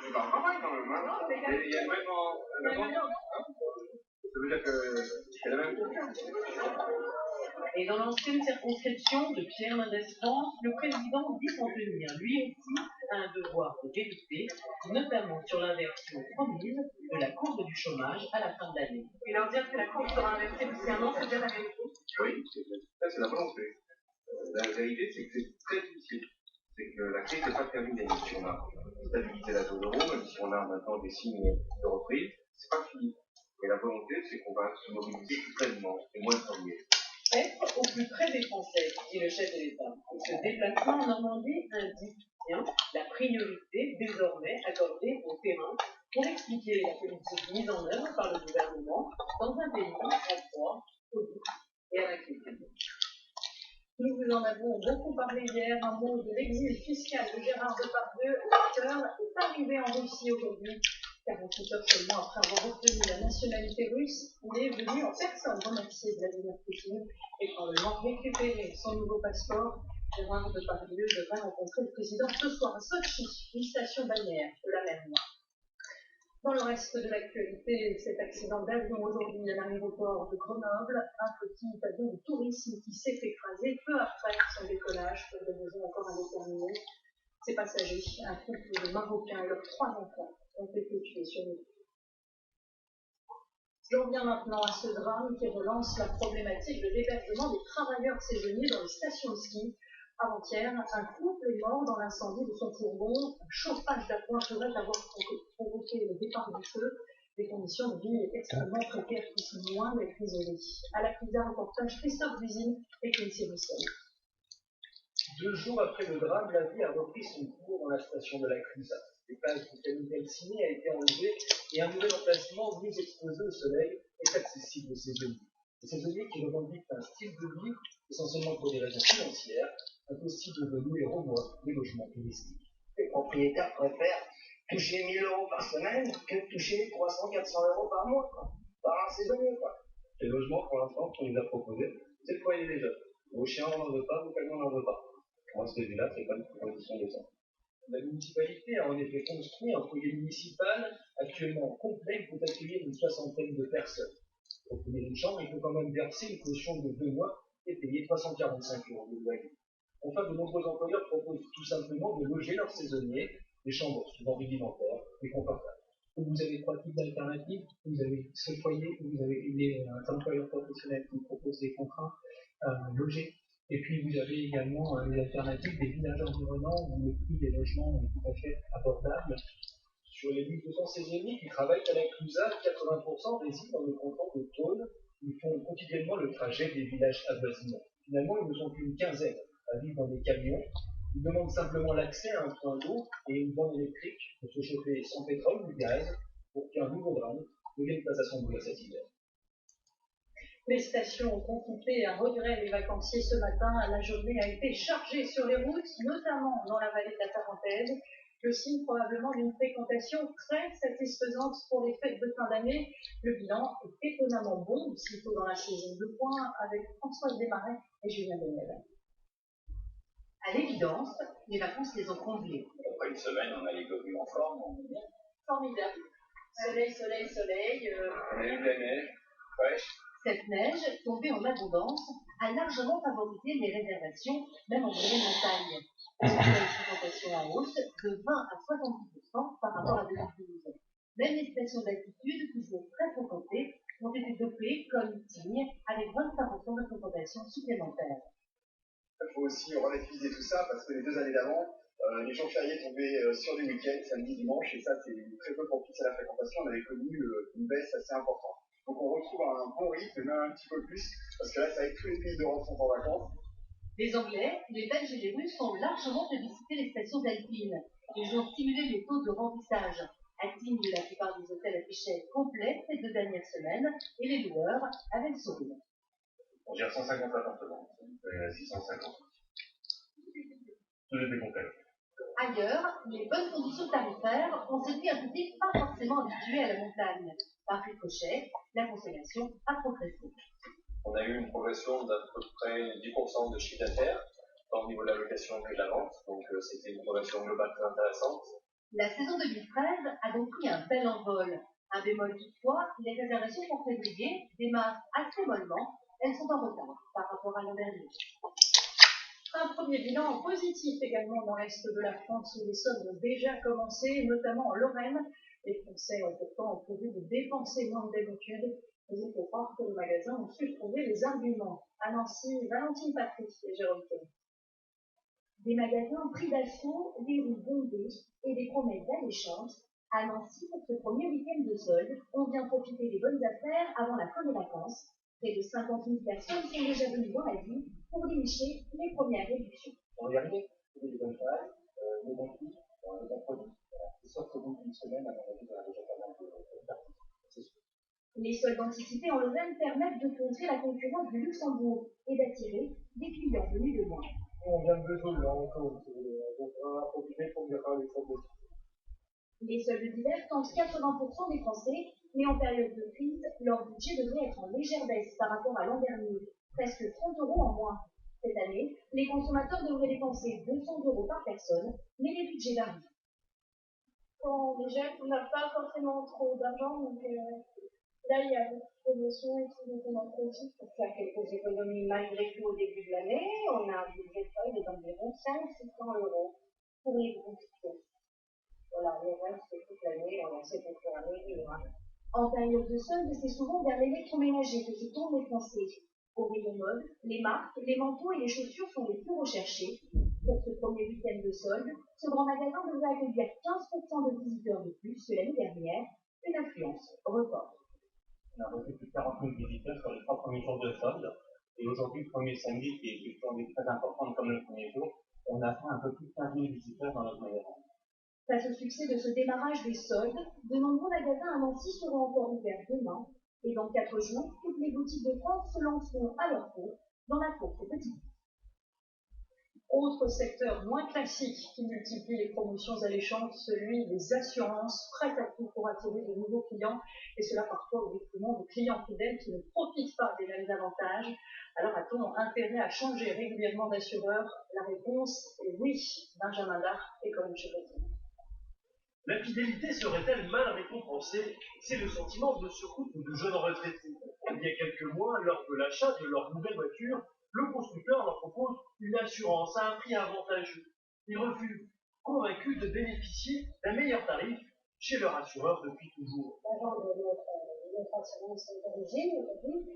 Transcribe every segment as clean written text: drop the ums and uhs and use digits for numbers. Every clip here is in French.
C'est pas un travail quand même, hein. Il y a le même en... Ça veut dire que c'est la même chose. Et dans l'ancienne circonscription de Pierre Mendès France, le président dit s'en tenir lui aussi à un devoir de vérité, notamment sur l'inversion promise de la courbe du chômage à la fin de l'année. Et leur dire que la courbe sera inversée d'ici un an, c'est bien la vérité. Oui, ça c'est la volonté. La vérité, c'est que c'est très difficile. C'est que la crise n'est pas terminée. Même si on a stabilisé la zone euro, même si on a maintenant des signes de reprise, c'est pas fini. Et la volonté, c'est qu'on va se mobiliser pleinement et moins de premier. Être au plus près des Français, dit le chef de l'État. Ce déplacement en Normandie indique bien la priorité désormais accordée au terrain pour expliquer la politique mise en œuvre par le gouvernement dans un pays en proie au doute et à l'inquiétude. Nous vous en avons beaucoup parlé hier. Un mot de l'exil fiscal de Gérard Depardieu, l'acteur, est arrivé en Russie aujourd'hui. 48 heures seulement après avoir obtenu la nationalité russe, il est venu en personne remercier Vladimir Poutine et probablement récupérer son nouveau passeport. Gérard Depardieu devrait rencontrer le président ce soir à Sochi, une station balnéaire de la mer Noire. Dans le reste de l'actualité, cet accident d'avion aujourd'hui à l'aéroport de Grenoble, un petit avion de tourisme qui s'est écrasé peu après son décollage pour des raisons encore indéterminées. Ses passagers, un couple de Marocains et leurs 3 enfants, ont été tués sur le coup. J'en viens maintenant à ce drame qui relance la problématique de l'hébergement des travailleurs saisonniers dans les stations de ski. Avant-hier, un couple est mort dans l'incendie de son fourgon. Un chauffage d'appoint pourrait avoir provoqué le départ du feu. Des conditions de vie extrêmement précaires qui sont loin d'être isolées. À la Clusa, reportage Christophe Buzine et Quincy Roussel. 2 jours après le drame, la vie a repris son cours dans la station de la Clusa. L'étage de Camille Delciné a été enlevé et un nouvel emplacement mieux exposé au soleil est accessible aux saisonniers. Les saisonniers qui revendiquent un style de vie, essentiellement pour des raisons financières, impossible de louer au mois des logements touristiques. Les propriétaires préfèrent toucher 1 000 € par semaine que de toucher 300-400 € par mois, quoi. Par un saisonnier, quoi. Les logements, pour l'instant, qu'on nous a proposés, c'est le foyer des jeunes. Vos chiens, on n'en veut pas, vos camions, on n'en veut pas. Moi, celui-là, c'est pas une condition de ça. La municipalité a en effet construit un foyer municipal actuellement complet pour accueillir une 60aine de personnes. Pour obtenir une chambre, il faut quand même verser une caution de 2 mois et payer 345 € de loyer. Enfin, de nombreux employeurs proposent tout simplement de loger leurs saisonniers, des chambres souvent rudimentaires et confortables. Vous avez 3 types d'alternatives. Vous avez ce foyer où vous avez les employeurs professionnels qui proposent des contrats logés. Et puis vous avez également les alternatives des villages environnants où le prix des logements est tout à fait abordable. Sur les 1200 saisonniers qui travaillent à la Clusa, 80% résident dans le canton de Thônes. Ils font quotidiennement le trajet des villages avoisinants. Finalement, ils ne sont qu'une quinzaine à vivre dans des camions. Ils demandent simplement l'accès à un point d'eau et une borne électrique pour se chauffer sans pétrole ou gaz pour qu'un nouveau drame ne vienne pas s'assembler cet hiver. Les stations ont confronté à regret les vacanciers ce matin. La journée a été chargée sur les routes, notamment dans la vallée de la Tarentaise. Le signe probablement d'une fréquentation très satisfaisante pour les fêtes de fin d'année. Le bilan est étonnamment bon, si tôt dans la saison. Le point avec Françoise Desmarais et Julien Benel. À l'évidence, les vacances les ont comblées. Après une semaine, on a les globules en forme, on est bien. Formidable. Soleil, soleil, soleil. On a eu de la neige, fraîche. Cette neige, tombée en abondance, a largement favorisé les réservations, même en pleine montagne. Une fréquentation en hausse de 20 à 70% par rapport à 2012. Même les stations d'altitude, toujours très fréquentées, ont été dopées comme Tignes, avec 25% de fréquentation supplémentaire. Il faut aussi relativiser tout ça parce que les 2 années d'avant, les jours fériés tombaient sur des week-ends, samedi, dimanche, et ça c'est très peu propice à la fréquentation. On avait connu une baisse assez importante. Donc on retrouve un bon rythme, même un petit peu plus, parce que là c'est vrai que tous les pays d'Europe sont en vacances. Les Anglais, les Belges et les Russes ont largement plébiscité les stations alpines. Ils ont stimulé les taux de remplissage. À Tignes, la plupart des hôtels affichaient complets ces 2 dernières semaines et les loueurs avaient le sourire. On gère 150 appartements, 650. Tout était complet. Ailleurs, les bonnes conditions tarifaires ont séduit un public pas forcément habitué à la montagne. Par ricochet, la consommation a progressé. On a eu une progression d'à peu près 10% de chiffre d'affaires, tant au niveau de la location que de la vente. Donc c'était une progression globale très intéressante. La saison 2013 a donc pris un bel envol. Un bémol toutefois, les réservations pour février démarrent assez mollement. Elles sont en retard par rapport à l'an dernier. Un premier bilan positif également dans l'Est de la France où les soldes ont déjà commencé, notamment en Lorraine. Les Français ont pourtant prévu de dépenser moins que d'habitude, mais il faut croire que les magasins ont su trouver les arguments. À Nancy, Valentine Patrick et Jérôme Kelly. Des magasins pris d'assaut, des rues bondées et des promesses alléchantes. À Nancy, pour ce premier week-end de solde, on vient profiter des bonnes affaires avant la fin des vacances. Près de 50 000 personnes sont déjà venues dans la ville pour dénicher les premières réductions. On y arrive, trouver des bonnes choses, les bons prix, les bons produits. C'est sûr qu'au bout d'une semaine, à mon avis, on a déjà pas mal d'articles. C'est sûr. Les soldes anticipés en Lorraine permettent de contrer la concurrence du Luxembourg et d'attirer des clients venus de loin. On vient de Vesoul, là, encore, donc on va profiter pour bien faire les soldes. Les soldes d'hiver tentent 80% des Français, mais en période de crise, leur budget devrait être en légère baisse par rapport à l'an dernier, presque 30 € en moins. Cette année, les consommateurs devraient dépenser 200 € par personne, mais les budgets varient. Quand on est jeune, on n'a pas forcément trop d'argent, donc là il y a beaucoup de promotions et tout, donc on en profite pour faire quelques économies malgré tout au début de l'année. On a un budget de solde d'environ 500-600 € pour les groupes. Voilà, le reste, c'est toute l'année, on essaie de faire un million. En période de solde, c'est souvent vers l'électroménager que se tournent les Français. Au rayon mode, les marques, les manteaux et les chaussures sont les plus recherchés. Pour ce premier week-end de solde, ce grand magasin devrait accueillir 15% de visiteurs de plus que l'année dernière, une affluence record. On a reçu plus de 40 000 visiteurs sur les 3 premiers jours de solde. Et aujourd'hui, le premier samedi, qui est une journée très importante comme le premier jour, on a fait un peu plus de 15 000 visiteurs dans notre magasin. Face au succès de ce démarrage des soldes, de nombreux magasins à Nancy seront encore ouverts demain. Et dans 4 jours, toutes les boutiques de France se lanceront à leur tour dans la course aux petits. Autre secteur moins classique qui multiplie les promotions alléchantes, celui des assurances, prêtes à tout pour attirer de nouveaux clients, et cela parfois au détriment de clients fidèles qui ne profitent pas des mêmes avantages. Alors a-t-on intérêt à changer régulièrement d'assureur? La réponse est oui. Benjamin Dard, École de Chevalier. La fidélité serait-elle mal récompensée? C'est le sentiment de ce couple de jeunes retraités. Il y a quelques mois, lors de l'achat de leur nouvelle voiture, le constructeur leur propose une assurance à un prix avantageux. Ils refusent, convaincus de bénéficier d'un meilleur tarif chez leur assureur depuis toujours. L'agent de notre assurance d'origine, aujourd'hui,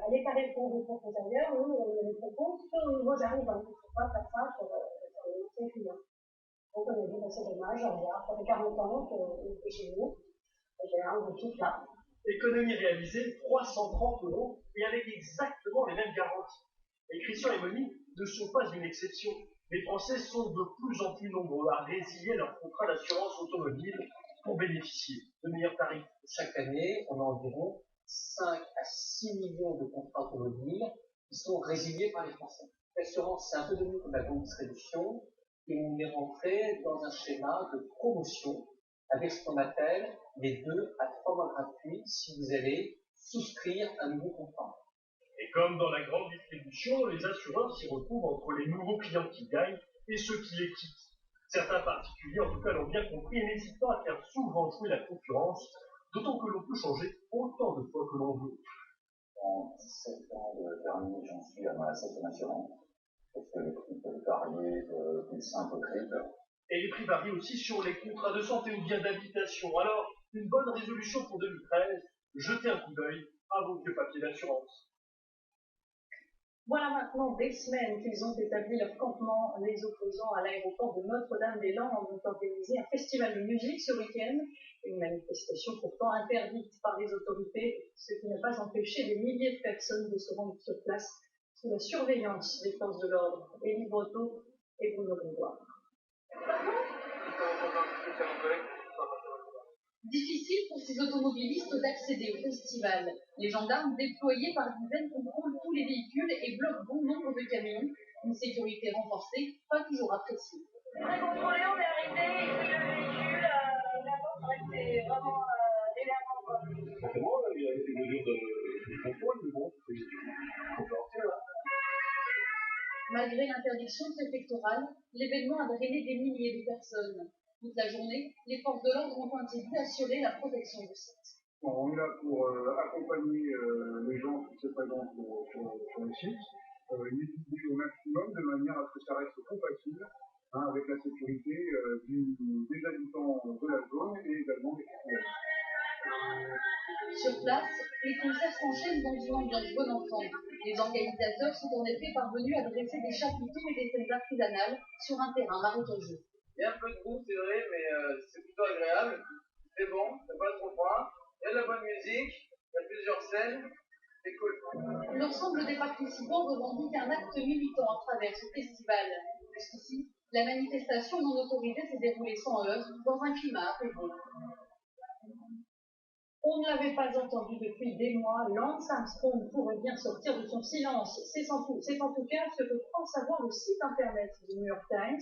à l'état pour vos propres intérieurs, on les propose que moi j'arrive, il ne faut pas faire ça sur les anciens clients. Donc on a dit, c'est dommage, au revoir, ça fait 40 ans que est chez nous, et on veut tout là. Économie réalisée, 330 € et avec exactement les mêmes garanties. Et Christian et Monique ne sont pas une exception. Les Français sont de plus en plus nombreux à résilier leur contrat d'assurance automobile pour bénéficier de meilleurs tarifs. Chaque année, on a environ 5 à 6 millions de contrats automobiles qui sont résiliés par les Français. L'assurance, c'est un peu devenu comme la grande distribution, et on est rentré dans un schéma de promotion avec ce qu'on appelle les 2 à 3 mois gratuits si vous allez souscrire un nouveau contrat. Et comme dans la grande distribution, les assureurs s'y retrouvent entre les nouveaux clients qui gagnent et ceux qui les quittent. Certains particuliers, en tout cas, l'ont bien compris et n'hésitent pas à faire souvent jouer la concurrence, d'autant que l'on peut changer autant de fois que l'on veut. En 17 ans de permis, j'en suis à ma 7e assurance, parce que les prix peuvent varier d'une simple triple. Et les prix varient aussi sur les contrats de santé ou bien d'habitation. Alors, une bonne résolution pour 2013, jetez un coup d'œil à vos vieux papiers d'assurance. Voilà maintenant des semaines qu'ils ont établi leur campement. Les opposants à l'aéroport de Notre-Dame-des-Landes ont organisé un festival de musique ce week-end, une manifestation pourtant interdite par les autorités, ce qui n'a pas empêché des milliers de personnes de se rendre sur place sous la surveillance des forces de l'ordre. Élie Breton et Bruno Grégoire. Difficile pour ces automobilistes d'accéder au festival. Les gendarmes déployés par dizaines contrôlent tous les véhicules et bloquent bon nombre de camions. Une sécurité renforcée, pas toujours appréciée. Très contrôlé, on est arrêté, il pris le véhicule, d'abord c'est vrai que c'est vraiment énervant. Forcément, il y a des mesures de contrôle, mais bon, c'est compréhensible. Malgré l'interdiction préfectorale, l'événement a drainé des milliers de personnes. Toute la journée, les forces de l'ordre ont ainsi dû assurer la protection du site. On est là pour accompagner les gens qui se présentent sur le site, les étudier au maximum de manière à ce que ça reste compatible avec la sécurité des habitants de la zone et également des citoyens. Sur place, les concerts s'enchaînent dans une ambiance bon enfant. Les organisateurs sont en effet parvenus à dresser des chapiteaux et des scènes artisanales sur un terrain marécageux. Il y a un peu de boue, c'est vrai, mais c'est plutôt agréable. C'est bon, c'est pas trop froid. Il y a de la bonne musique, il y a plusieurs scènes. C'est cool. L'ensemble des participants revendique un acte militant à travers ce festival. Jusqu'ici, la manifestation non autorisée s'est déroulée sans heurts, dans un climat apaisé. On ne l'avait pas entendu depuis des mois, Lance Armstrong pourrait bien sortir de son silence. C'est en tout cas ce que croit savoir le site internet du New York Times.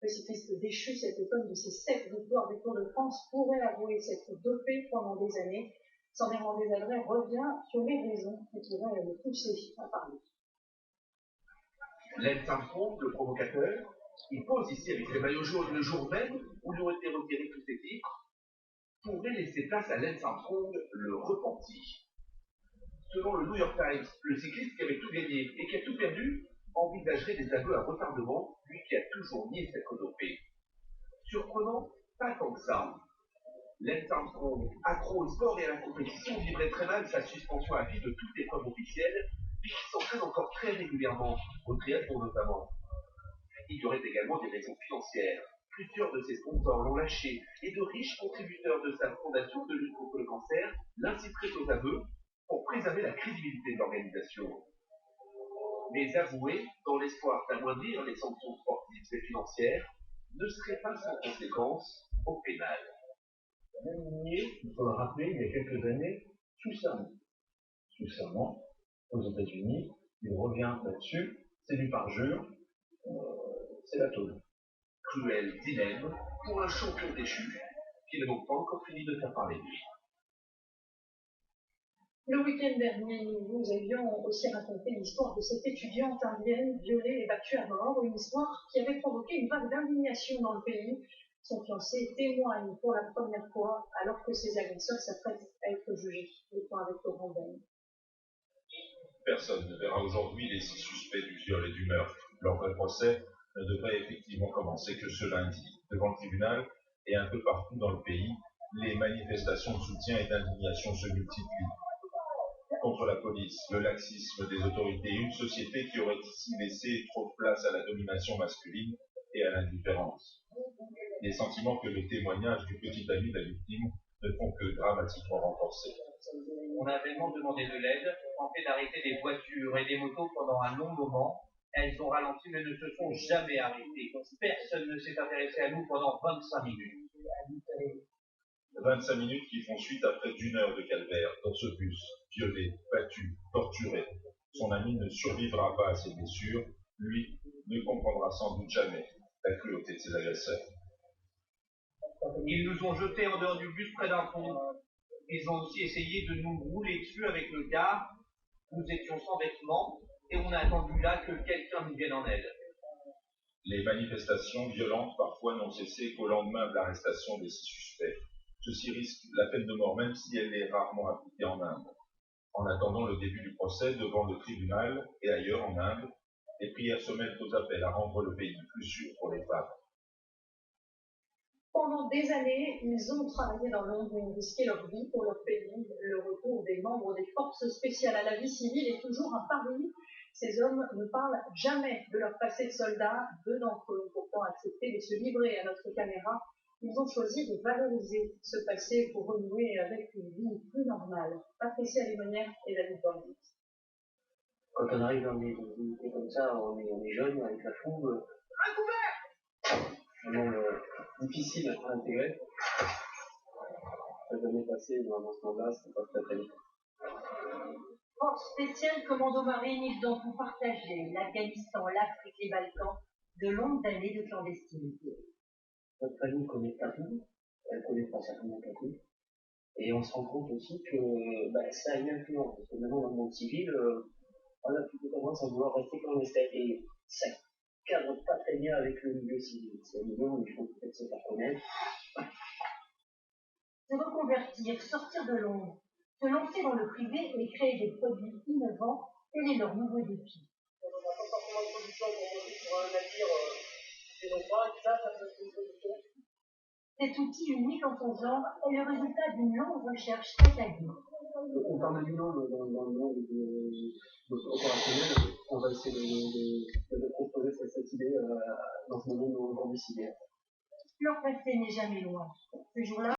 Le cycliste déchu cet automne de ses 7 victoires du Tour de France pourrait avouer s'être dopé pendant des années. Sandra Desadrets revient sur les raisons qui pourraient le pousser à parler. Lance Armstrong, le provocateur, il pose ici avec ses maillots jaunes le jour même où lui ont été retirés tous ses titres, pourrait laisser place à Lance Armstrong, le repenti. Selon le New York Times, le cycliste qui avait tout gagné et qui a tout perdu envisagerait des aveux à retardement, lui qui a toujours nié s'être dopé. Surprenant, pas tant que ça. Lance Armstrong, accro au sport et à la compétition, vivrait très mal sa suspension à vie de toute épreuve officielle, puis qui s'entraîne encore très régulièrement, au triathlon notamment. Il y aurait également des raisons financières. Plusieurs de ses sponsors l'ont lâché et de riches contributeurs de sa fondation de lutte contre le cancer l'inciteraient aux aveux pour préserver la crédibilité de l'organisation. Mais avouer, dans l'espoir d'amoindrir les sanctions sportives et financières, ne serait pas sans conséquence au pénal. Même nié, il faut le rappeler, il y a quelques années, sous serment. Sous serment, aux États-Unis, il revient là-dessus, c'est du parjure, c'est la tôle. Cruel dilemme pour un champion déchu qui n'a donc pas encore fini de faire parler de lui. Le week-end dernier, nous vous avions aussi raconté l'histoire de cette étudiante indienne violée et battue à mort, une histoire qui avait provoqué une vague d'indignation dans le pays. Son fiancé témoigne pour la première fois alors que ses agresseurs s'apprêtent à être jugés. Le point avec Laurent Ben. Personne ne verra aujourd'hui les 6 suspects du viol et du meurtre. Leur vrai procès ne devrait effectivement commencer que ce lundi. Devant le tribunal et un peu partout dans le pays, les manifestations de soutien et d'indignation se multiplient. Contre la police, le laxisme des autorités, une société qui aurait ici laissé trop de place à la domination masculine et à l'indifférence. Les sentiments que le témoignage du petit ami de la victime ne font que dramatiquement renforcer. On a vraiment demandé de l'aide, tenté d'arrêter des voitures et des motos pendant un long moment. Elles ont ralenti mais ne se sont jamais arrêtées. Personne ne s'est intéressé à nous pendant 25 minutes. 25 minutes qui font suite à près d'1 heure de calvaire dans ce bus, violé, battu, torturé. Son ami ne survivra pas à ses blessures, lui ne comprendra sans doute jamais la cruauté de ses agresseurs. Ils nous ont jetés en dehors du bus près d'un pont. Ils ont aussi essayé de nous rouler dessus avec le car. Nous étions sans vêtements et on a attendu là que quelqu'un nous vienne en aide. Les manifestations violentes parfois n'ont cessé qu'au lendemain de l'arrestation des 6 suspects. Ceux-ci risquent la peine de mort même si elle est rarement appliquée en Inde. En attendant le début du procès devant le tribunal et ailleurs en Inde, les prières se mêlent aux appels à rendre le pays plus sûr pour les femmes. Pendant des années, ils ont travaillé dans l'ombre et ont risqué leur vie pour leur pays. Le retour des membres des forces spéciales à la vie civile est toujours un pari. Ces hommes ne parlent jamais de leur passé de soldats. 2 d'entre eux ont pourtant accepté de se livrer à notre caméra. Ils ont choisi de valoriser ce passé pour renouer avec une vie plus normale. Patricia Lémonière et David Bordic. Quand on arrive dans des unités comme ça, on est jeune, avec la fougue. Vraiment difficile à intégrer. Ça n'a jamais passé dans ce moment-là, c'est pas très vite. Force spéciale Commando Marine, ils ont pu partager l'Afghanistan, l'Afrique, les Balkans, de longues années de clandestinité. Notre famille connaît pas tout, elle connaît pas certainement pas tout. Et on se rend compte aussi que ça a une influence, parce que maintenant dans le monde civil, on a plutôt tendance à vouloir rester clandestin. Et ça cadre pas très bien avec le milieu civil. C'est mignon, il faut peut-être se faire connaître. Se reconvertir, sortir de l'ombre, se lancer dans le privé et créer des produits innovants, tel est leur nouveau défi. On n'a pas forcément de solution pour monter sur un navire démocrate, ça peut être une solution. Cet outil unique en son genre est le résultat d'une longue recherche académique. On parle de binôme dans le monde opérationnel. On va essayer de proposer cette idée dans ce moment aujourd'hui cyber. Leur passé n'est jamais loin. Ce jour-là,